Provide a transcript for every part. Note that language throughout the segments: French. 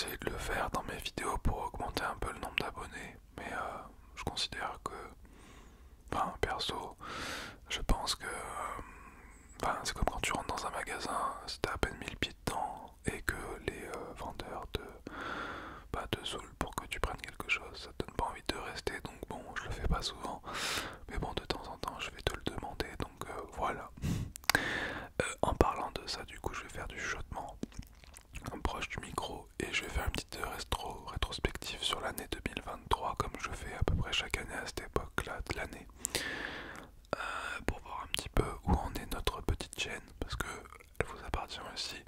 essayé de le faire dans mes vidéos pour augmenter un peu le nombre d'abonnés, mais je considère que, enfin perso, je pense que c'est comme quand tu rentres dans un magasin, si t'as à peine mis le pied dedans et que les vendeurs te saoulent pour que tu prennes quelque chose, ça te donne pas envie de rester, donc bon, je le fais pas souvent, mais bon, de temps en temps je vais te le demander, donc voilà. En parlant de ça, du coup, je vais faire du chuchotement proche du micro et je vais faire une petite rétrospective sur l'année 2023 comme je fais à peu près chaque année à cette époque-là de l'année, pour voir un petit peu où en est notre petite chaîne, parce que elle vous appartient aussi,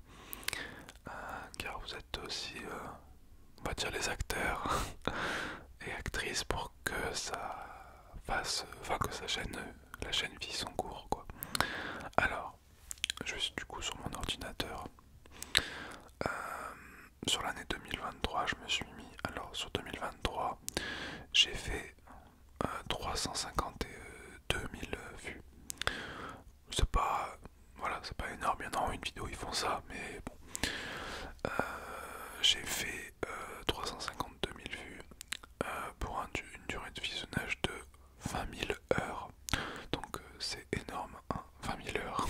car vous êtes aussi, on va dire, les acteurs et actrices pour que ça fasse, enfin que la chaîne vit son cours, quoi. Alors, je suis du coup sur mon ordinateur. Sur l'année 2023, je me suis mis. Alors, sur 2023, j'ai fait 352 000 vues. C'est pas. Voilà, c'est pas énorme. Il y en a une vidéo, ils font ça, mais bon. J'ai fait 352 000 vues pour une durée de visionnage de 20 000 heures. Donc, c'est énorme, hein, 20 000 heures.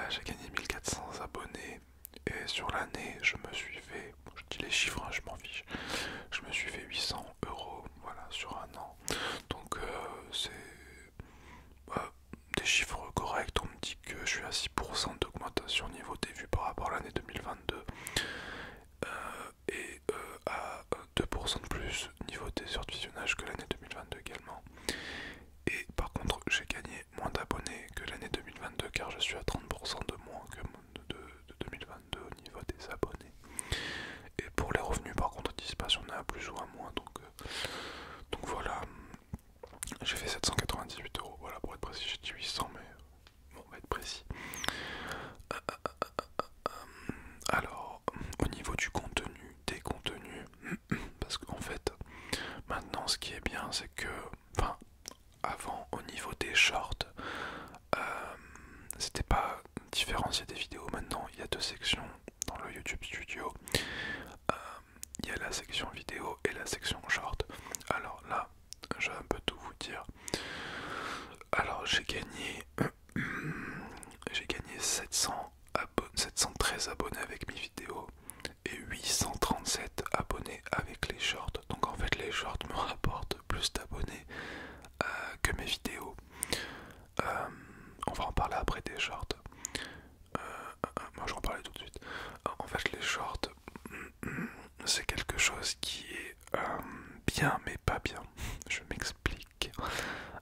J'ai gagné 1400 abonnés et sur l'année je me suis fait, je dis les chiffres, hein, je m'en fiche, je me suis fait 800 € voilà, sur un an. Donc c'est des chiffres corrects. On me dit que je suis à 6% d'augmentation au niveau des vues par rapport à l'année 2022 et à 2% de plus au niveau des heures de visionnage que l'année 2022 également. Et par contre, j'ai gagné moins d'abonnés que l'année 2022 car je suis à 30% de moins que de 2022 au niveau des abonnés. Et pour les revenus, par contre, ils disent pas si on est à plus ou à moins. Donc voilà, j'ai fait 798 €. Voilà, pour être précis, j'ai dit 800, mais bon, on va être précis. Alors, au niveau du contenu, des contenus, parce qu'en fait, maintenant, ce qui est bien, c'est que, enfin, avant, au niveau des shorts, c'était pas différencié des vidéos. Maintenant, il y a deux sections dans le YouTube Studio. Il y a la section vidéo et la section short. Alors là, je vais un peu tout vous dire. Alors j'ai gagné j'ai gagné 713 abonnés avec mes vidéos et 837 abonnés avec les shorts. Donc en fait les shorts me rapportent plus d'abonnés que mes vidéos. On va en parler après des shorts. Moi j'en parlais tout de suite. En fait les shorts, c'est quelque chose qui est bien mais pas bien. Je m'explique.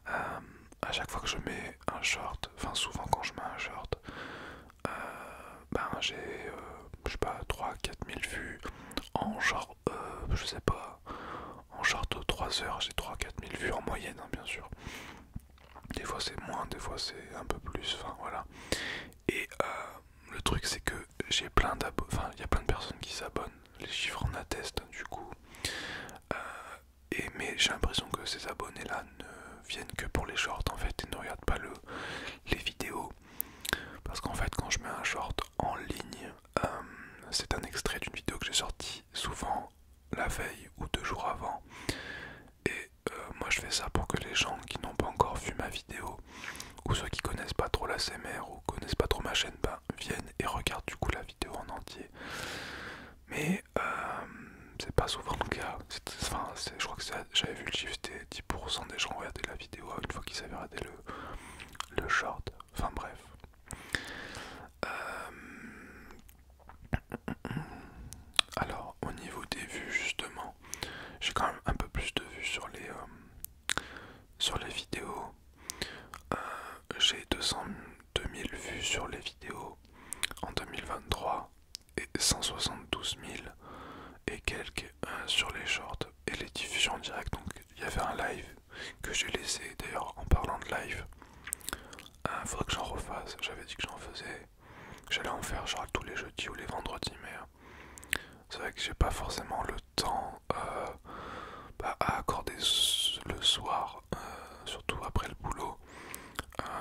À chaque fois que je mets un short, enfin souvent quand je mets un short, j'ai je sais pas 3 000 à 4 000 vues en genre je sais pas, en short de 3 heures j'ai 3 000 à 4 000 vues en moyenne, hein, bien sûr. Des fois c'est moins, des fois c'est un peu plus, enfin voilà. Et le truc c'est que j'ai plein d'abonnés, enfin il y a plein de personnes qui s'abonnent, les chiffres en attestent du coup. Mais j'ai l'impression que ces abonnés là ne viennent que pour les shorts en fait et ne regardent pas les vidéos. Parce qu'en fait quand je mets un short en ligne, c'est un extrait d'une vidéo que j'ai sortie souvent la veille ou 2 jours avant. Et moi je fais ça pour que les gens qui n'ont pas encore vu ma vidéo, ou ceux qui connaissent pas trop la CMR ou connaissent pas trop ma chaîne, viennent et regardent du coup la vidéo en entier. Mais c'est pas souvent le cas. Je crois que j'avais vu le chiffre, c'était 10% des gens regardaient la vidéo une fois qu'ils avaient regardé le short. Enfin bref. Alors au niveau des vues justement, j'ai quand même un peu plus de vues sur les vidéos. J'ai 202 000 vues sur les vidéos en 2023 et 172 000 et quelques sur les shorts et les diffusions en direct. Donc il y avait un live que j'ai laissé, d'ailleurs en parlant de live, faudrait que j'en refasse. J'avais dit que j'en faisais, j'allais en faire genre tous les jeudis ou les vendredis, mais c'est vrai que j'ai pas forcément le temps à accorder le soir, surtout après le boulot,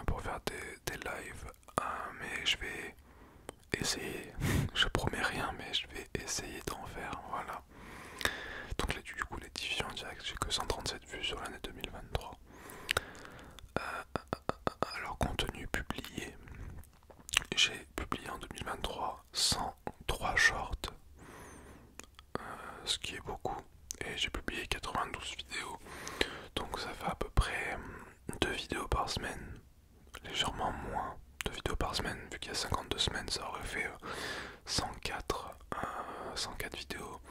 pour faire des lives. Mais je vais essayer, je promets rien, mais je vais essayer légèrement moins de vidéos par semaine, vu qu'il y a 52 semaines, ça aurait fait 104, 104 vidéos.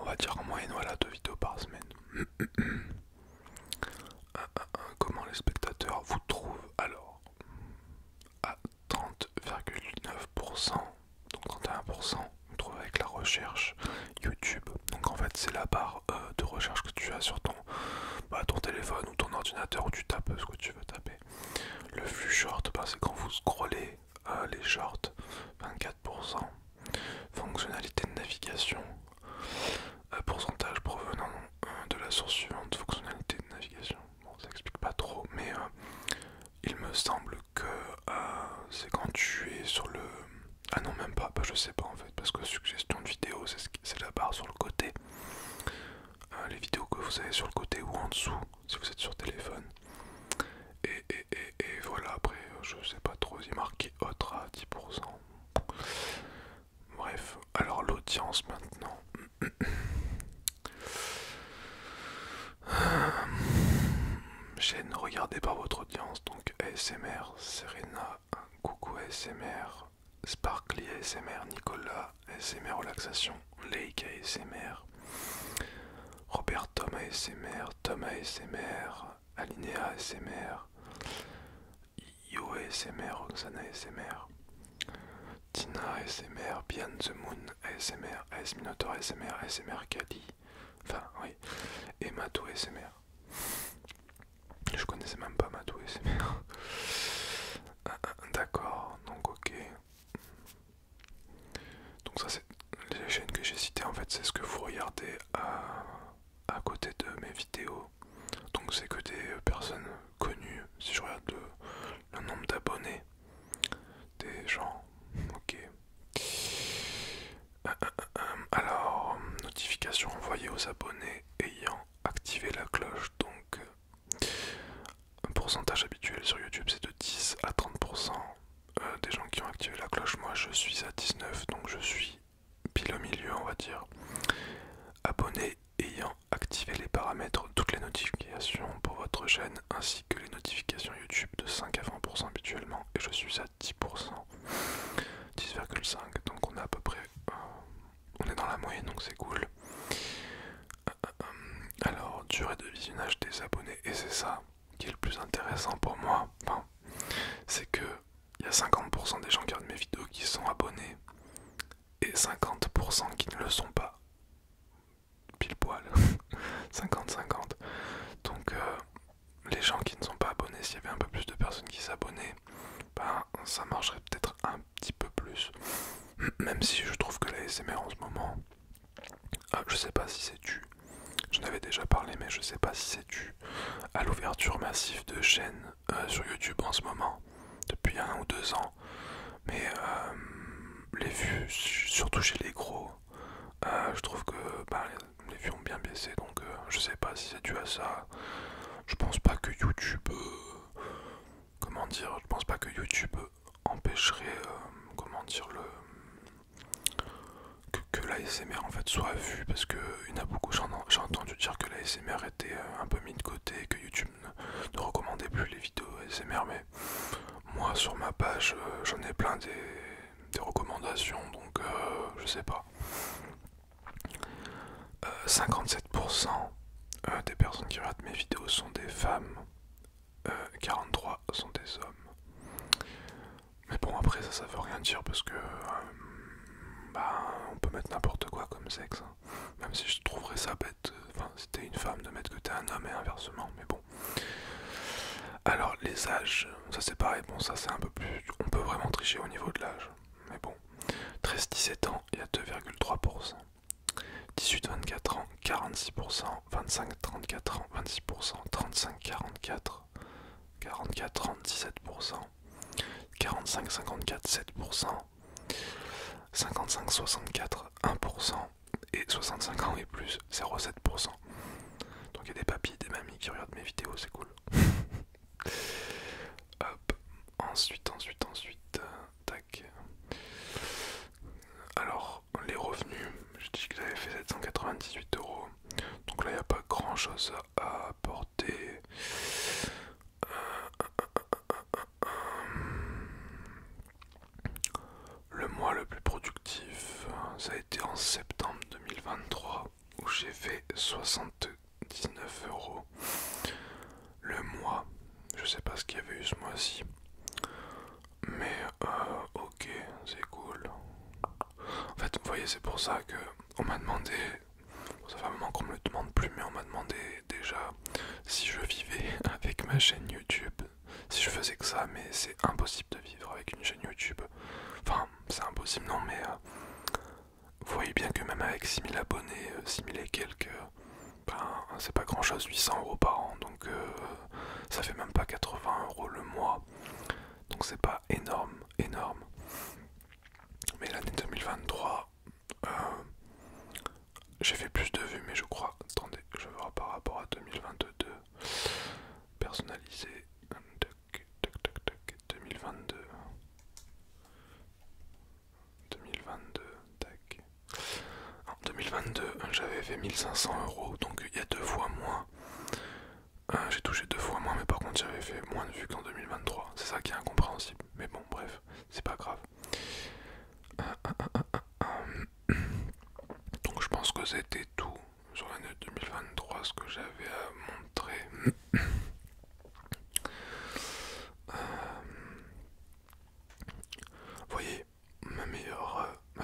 On va dire en moyenne, voilà, 2 vidéos par semaine. Comment les spectateurs vous trouvent? Alors, à 30,9%, donc 31%, vous trouvez avec la recherche YouTube. Donc en fait c'est la barre de recherche que tu as sur ton téléphone ou ton ordinateur où tu tapes ce que tu veux taper. Le flux short, c'est quand vous scrollez les shorts, 24%. Fonctionnalité de navigation, pourcentage provenant de la source suivante, fonctionnalité de navigation. Bon, ça explique pas trop, mais il me semble que c'est quand tu es sur le... Ah non, même pas, je sais pas en fait, parce que suggestion de vidéo, c'est la barre sur le côté. Les vidéos que vous avez sur le côté ou en dessous, si vous êtes sur téléphone. Et voilà, après, je sais pas trop, il est marqué autre à 10%. Bref, alors l'audience maintenant. Chaîne regardée par votre audience, donc ASMR, Serena, coucou ASMR, Sparkly ASMR, Nicolas ASMR relaxation, Lake ASMR, Robert Tom ASMR, Tom ASMR, Alinea ASMR, Yo ASMR, Roxana ASMR, Tina ASMR, Beyond the Moon ASMR, AS Minotaur ASMR, ASMR Kali, enfin oui, et Mato ASMR. Je connaissais même pas Mato ASMR. D'accord, donc ok. Donc ça c'est les chaînes que j'ai citées en fait, c'est ce que vous regardez à côté de mes vidéos. Donc c'est que des personnes connues. Si je regarde le nombre d'abonnés, des gens, ok. Alors, notification envoyée aux abonnés ayant activé la cloche. Donc un pourcentage habituel sur YouTube c'est de 10 à 30% des gens qui ont activé la cloche. Moi je suis à 19, donc je suis pile au milieu on va dire. Abonnés ayant activé les paramètres, toutes les notifications pour votre chaîne ainsi que les notifications YouTube de 5 à 20% habituellement, et je suis à 10%, 10,5, donc on est à peu près, on est dans la moyenne donc c'est cool. Alors durée de visionnage des abonnés, et c'est ça qui est le plus intéressant pour moi, c'est que il y a 50% des gens qui regardent mes vidéos qui sont abonnés et 50% qui ne le sont pas. Pile poil. 50-50. Donc les gens qui ne sont pas abonnés, s'il y avait un peu plus de personnes qui s'abonnaient, ça marcherait peut-être un petit peu plus. Même si je trouve que la ASMR en ce moment, je sais pas si c'est dû, j'en avais déjà parlé, mais je sais pas si c'est dû à l'ouverture massive de chaînes sur YouTube en ce moment, depuis 1 ou 2 ans. Mais les vues, surtout chez les gros, je trouve que les vues ont bien baissé, donc je sais pas si c'est dû à ça. Je pense pas que YouTube, comment dire, je pense pas que YouTube empêcherait, comment dire, que l'ASMR en fait soit vue, parce que il y en a beaucoup, j'ai entendu dire que l'ASMR était un peu mis de côté, que YouTube ne recommandait plus les vidéos ASMR, mais moi sur ma page j'en ai plein des recommandations, donc je sais pas. 57% des personnes qui regardent mes vidéos sont des femmes, 43 sont des hommes. Mais bon, après ça veut rien dire parce que on peut mettre n'importe quoi comme sexe, hein. Même si je trouverais ça bête, si t'es une femme de mettre que t'es un homme et inversement, mais bon. Alors les âges, ça c'est pareil, bon ça c'est un peu plus, on peut vraiment tricher au niveau de l'âge, mais bon. 13-17 ans, il y a 2,3%. 18-24 ans, 46%, 25-34 ans, 26%, 35-44, 44 ans, 17%, 45-54, 7%, 55-64, 1%, et 65 ans et plus, 0,7%. Donc il y a des papis et des mamies qui regardent mes vidéos, c'est cool. Hop, ensuite, tac. Alors, les revenus, je dis que j'avais fait 798 €. Donc là, il n'y a pas grand chose à apporter. septembre 2023 où j'ai fait 79 € le mois. Je sais pas ce qu'il y avait eu ce mois-ci, mais ok, c'est cool. En fait, vous voyez, c'est pour ça que on m'a demandé, ça fait un moment qu'on me le demande plus, mais on m'a demandé déjà si je vivais avec ma chaîne YouTube, si je faisais que ça, mais c'est impossible de vivre avec une chaîne YouTube. Enfin, c'est impossible, non, mais vous voyez bien que même avec 6000 abonnés, 6000 et quelques, ben, c'est pas grand chose, 800 € par an, donc ça fait même pas 80 € le mois, donc c'est pas énorme, énorme. Mais l'année 2023, j'ai fait plus de vues, mais je crois, attendez, je vais voir par rapport à 2022, personnalisé, tac, tac, tac, tac, 2022, 2022, tac. En 2022, j'avais fait 1500 €, donc il y a 2 fois moins. J'ai touché 2 fois moins, mais par contre j'avais fait moins de vues qu'en 2023. C'est ça qui est incompréhensible. Mais bon, bref, c'est pas grave. Donc je pense que c'était tout sur l'année 2023, ce que j'avais à montrer. Vous voyez, ma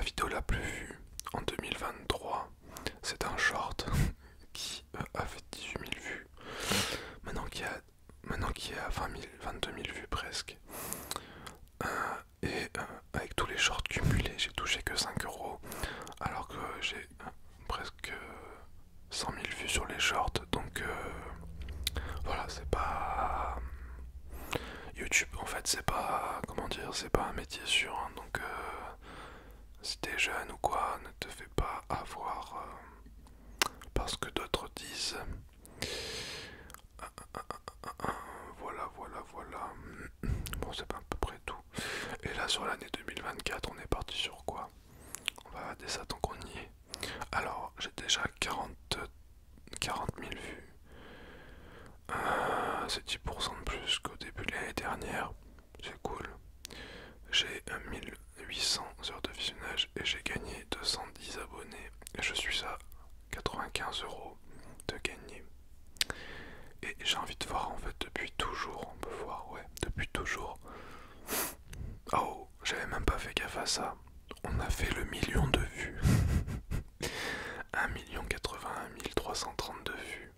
vidéo la plus vue en 2023, c'est un short qui a fait 18 000 vues. Maintenant qu'il y a 20 000, 22 000 vues presque. Et avec tous les shorts cumulés, j'ai touché que 5 €, alors que j'ai presque 100 000 vues sur les shorts. Donc voilà, c'est pas... YouTube en fait, c'est pas... Comment dire, c'est pas un métier sûr, hein. Donc si t'es jeune ou quoi, ne te fais pas avoir parce que d'autres disent. Voilà, voilà, voilà. Bon, c'est à peu près tout. Et là, sur l'année 2024, on est parti sur quoi? On va regarder ça tant qu'on y est. Alors, j'ai déjà 40 000 vues. C'est 10% de plus qu'au début de l'année dernière. C'est cool. J'ai 1800 heures de visionnage et j'ai gagné 210 abonnés. Et je suis à 95 € de gagner. Et j'ai envie de voir en fait depuis toujours, on peut voir, ouais, depuis toujours. Oh, j'avais même pas fait gaffe à ça. On a fait le million de vues. 1 81 332 vues.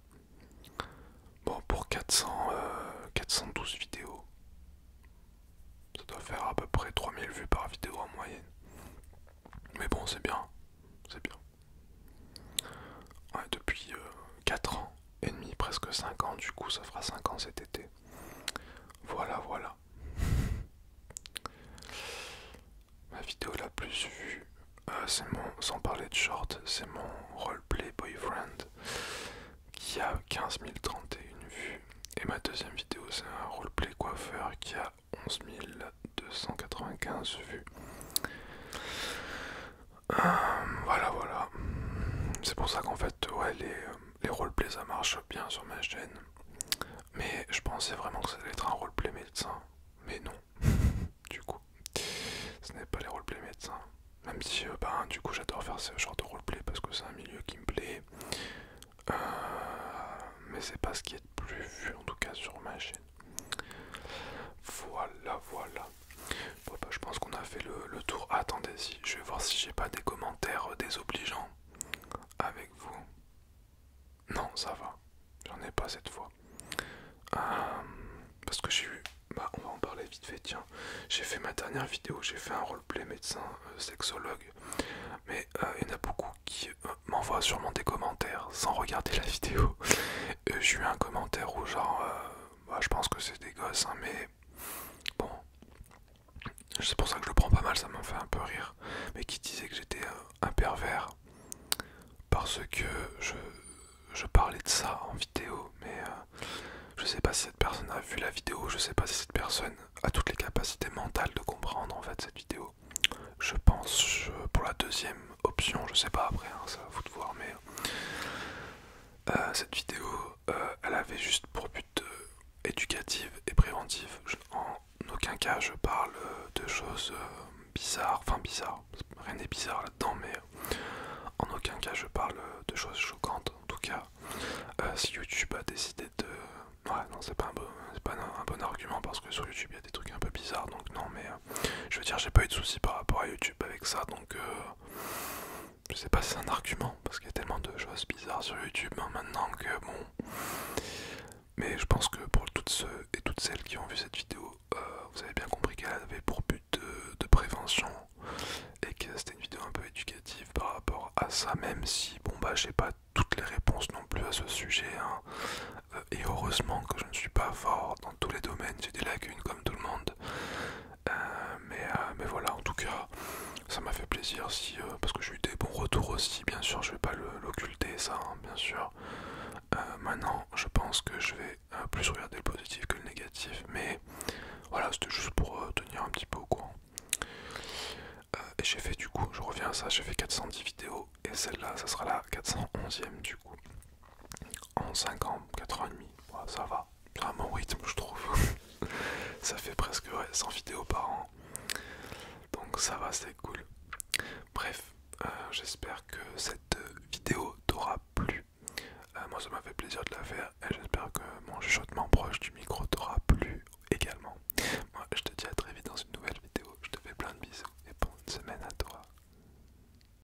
Bon, pour 412 vidéos. Ça doit faire à peu près 3000 vues par vidéo en moyenne. Mais bon, c'est bien. C'est bien. Ouais, depuis 4 ans et demi, presque 5 ans, du coup ça fera 5 ans cet été. Voilà, voilà. Ma vidéo la plus vue, c'est mon, sans parler de short, c'est mon roleplay boyfriend qui a 15 031 vues. Et ma deuxième vidéo, c'est un roleplay coiffeur qui a 11 295 vues. Voilà, voilà. C'est pour ça qu'en fait, ouais, les roleplays ça marche bien sur ma chaîne. Mais je pensais vraiment que ça allait être un roleplay médecin. Mais non. Du coup, ce n'est pas les roleplay médecins. Même si, du coup, j'adore faire ce genre de roleplay parce que c'est un milieu qui me plaît. Mais c'est pas ce qui est le plus vu, en tout cas, sur ma chaîne. Voilà, voilà. Bon, bah, je pense qu'on a fait le tour. Ah, attendez, si, je vais voir si j'ai pas des commentaires désobligeants avec vous. Non, ça va. J'en ai pas cette fois. Parce que j'ai eu... Bah, on va en parler vite fait, tiens. J'ai fait ma dernière vidéo, j'ai fait un roleplay médecin sexologue. Mais il y en a beaucoup qui m'envoient sûrement des commentaires sans regarder la vidéo. J'ai eu un commentaire où genre... je pense que c'est des gosses, hein, mais... Bon... C'est pour ça que je le prends pas mal, ça m'a fait un peu rire. Mais qui disait que j'étais un pervers. Parce que je parlais de ça en vidéo, mais je sais pas si cette personne a vu la vidéo, je sais pas si cette personne a toutes les capacités mentales de comprendre en fait cette vidéo. Je pense pour la deuxième option, je sais pas après, hein, ça va vous de voir, mais cette vidéo, elle avait juste pour but éducative et préventive. En aucun cas je parle de choses bizarre, enfin bizarre, rien n'est bizarre là-dedans, mais en aucun cas je parle de choses choquantes. En tout cas, si YouTube a décidé de... Ouais, non, c'est pas un bon argument parce que sur YouTube il y a des trucs un peu bizarres, donc non, mais je veux dire, j'ai pas eu de soucis par rapport à YouTube avec ça, donc je sais pas si c'est un argument parce qu'il y a tellement de choses bizarres sur YouTube maintenant que bon. Mais je pense que pour toutes ceux et toutes celles qui ont vu cette vidéo, vous avez bien compris qu'elle avait pour but de prévention et que c'était une vidéo un peu éducative par rapport à ça, même si bon bah j'ai pas toutes les réponses non plus à ce sujet, hein. Et heureusement que je ne suis pas fort dans tous les domaines, j'ai des lacunes comme tout le monde. Mais voilà, en tout cas ça m'a fait plaisir si, parce que j'ai eu des bons retours aussi, bien sûr je vais pas l'occulter ça, hein, bien sûr. Maintenant je pense que je vais plus regarder le positif que le négatif, mais voilà, c'était juste pour tenir un petit peu au courant. Et j'ai fait du coup, je reviens à ça, j'ai fait 410 vidéos et celle-là ça sera la 411e du coup. En 5 ans, 4 ans et demi, voilà, ça va. C'est un bon rythme je trouve. Ça fait presque 100 vidéos par an. Donc ça va, c'est cool. Bref, j'espère que cette vidéo t'aura plu. Moi ça m'a fait plaisir de la faire et j'espère que mon chuchotement